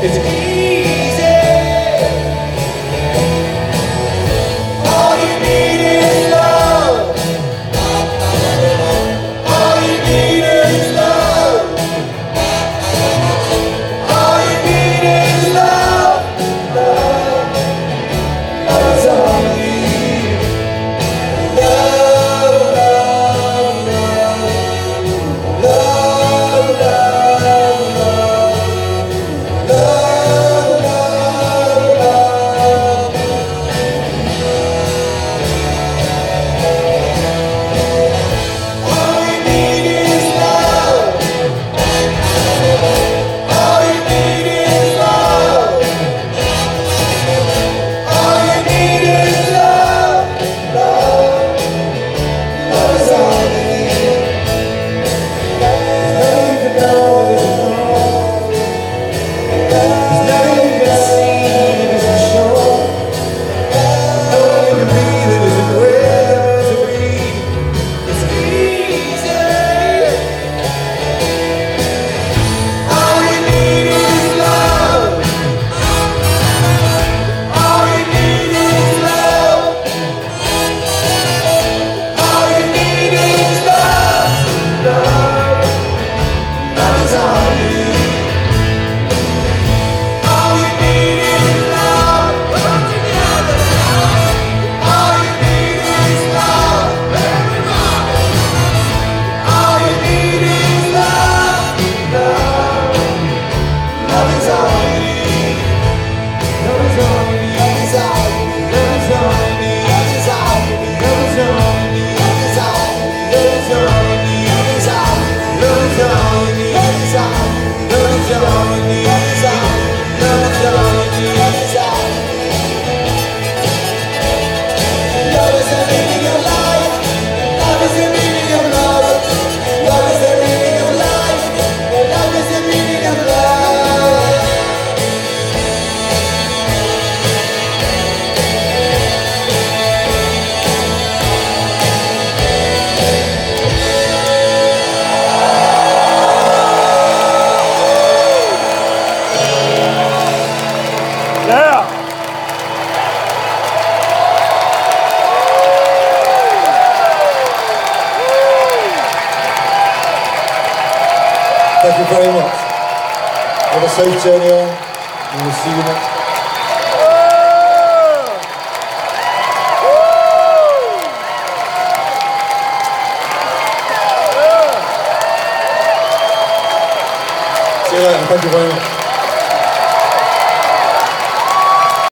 It's easy. All you need is love. All you need is love. All you need is love. Love. Love is all you need. Love, love, love. Love, love, love. Love, love, love. All you need is love. All you need is love. All you need is love. Love, love is all you need. There's nothing you can know that isn't wrong. There's nothing you can see that isn't sure. No one you can be that isn't where they're meant to be. It's easy. All you need is love. All you need is love. All you need is love. Love, love is all you need. All you need is love. All you need is love. All you need is love. Love, love is all you need. Love is all you need. Love is all you need. Love is all you need. Love is all you need. Love is all you need. Love is all you need. Love is all you need. Love is all you need. Love is all you need. Love is all you need. Love is all you need. Love is all you need. Love is all you need. Love is all you need. Love is the meaning of life. Love is the meaning of love. Love is the meaning of life. Love is the meaning of love. Yeah. Thank you very much. Have a safe journey on, and we'll see you next. See you later. Thank you very much.